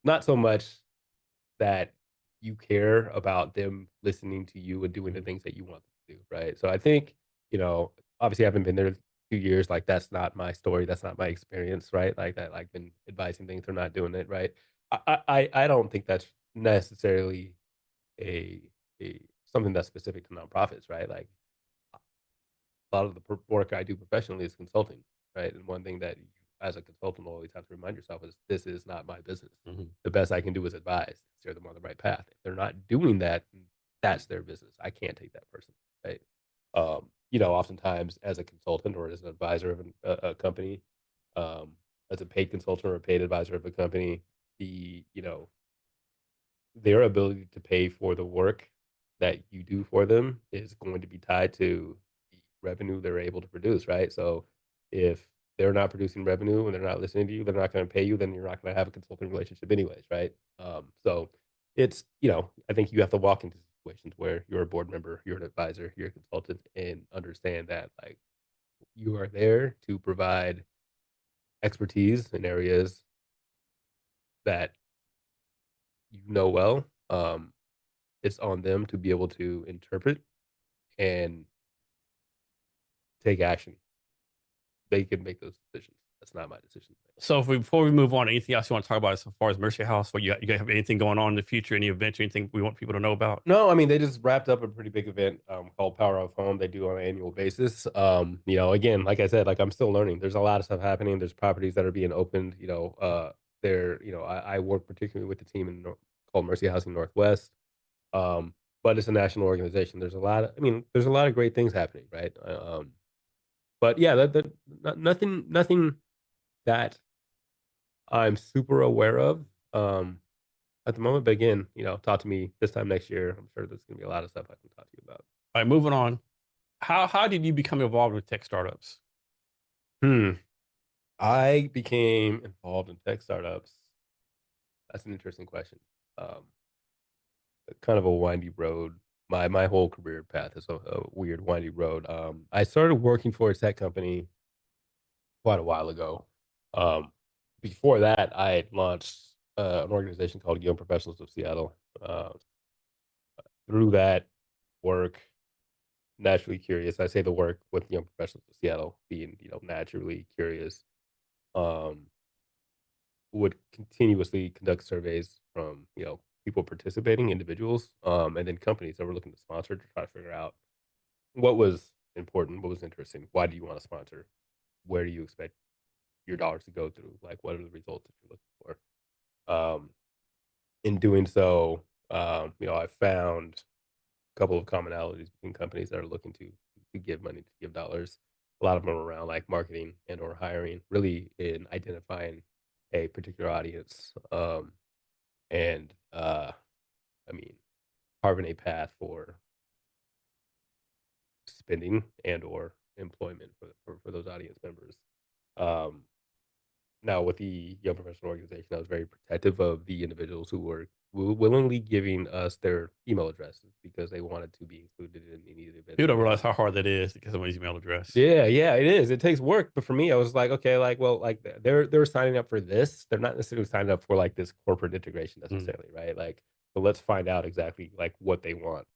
not so much that you care about them listening to you and doing the Mhm. things that you want them to do, right? So I think, obviously I haven't been there 2 years, like, that's not my story, that's not my experience, right? Like, that I've been advising things, they're not doing it, right? I don't think that's necessarily a something that's specific to nonprofits, right? Like, a lot of the work I do professionally is consulting, right? And one thing that you, as a consultant, always have to remind yourself is this is not my business. Mhm. The best I can do is advise, steer them on the right path. If they're not doing that, that's their business. I can't take that person, right? Oftentimes as a consultant or as an advisor of a company, um, as a paid consultant or a paid advisor of a company, their ability to pay for the work that you do for them is going to be tied to the revenue they're able to produce, right? So if they're not producing revenue and they're not listening to you, they're not going to pay you, then you're not going to have a consulting relationship anyways, right? So I think you have to walk into situations where you're a board member, you're an advisor, you're a consultant, and understand that like you are there to provide expertise in areas that you know well. It's on them to be able to interpret and take action. They can make those decisions. That's not my decision. So before we move on, anything else you want to talk about as far as Mercy House? What you have anything going on in the future? Any events or anything we want people to know about? No, I mean, they just wrapped up a pretty big event, called Power of Home. They do on an annual basis. Again, like I said, like I'm still learning. There's a lot of stuff happening. There's properties that are being opened. I work particularly with the team called Mercy Housing Northwest. But it's a national organization. There's a lot of great things happening, right? But yeah, nothing that I'm super aware of, at the moment, but again, talk to me this time next year. I'm sure there's gonna be a lot of stuff I can talk to you about. All right, moving on. How did you become involved with tech startups? Hmm. I became involved in tech startups. That's an interesting question. Um, Kind of a windy road. My whole career path is a weird windy road. I started working for a tech company quite a while ago. Um, Before that, I had launched an organization called Young Professionals of Seattle. Uh, Through that work, naturally curious. I say the work with Young Professionals of Seattle being, naturally curious. Um, would continuously conduct surveys from, people participating, individuals, and then companies that were looking to sponsor to try to figure out what was important, what was interesting, why do you want to sponsor, where do you expect your dollars to go through, like what are the results that you're looking for. In doing so, I found a couple of commonalities between companies that are looking to give money, to give dollars. A lot of them are around like marketing and or hiring, really in identifying a particular audience, and I mean, carving a path for spending and or employment for those audience members. Um, Now, with the Young Professional Organization, I was very protective of the individuals who were willingly giving us their email addresses because they wanted to be included in any of the events People that don't we realize do. how hard that is to get somebody's email address. Yeah, yeah, it is. It takes work, but for me, I was like, okay, like, well, like they're signing up for this. They're not necessarily signing up for like this corporate integration Mm. necessarily, right? Like, but let's find out exactly like what they want.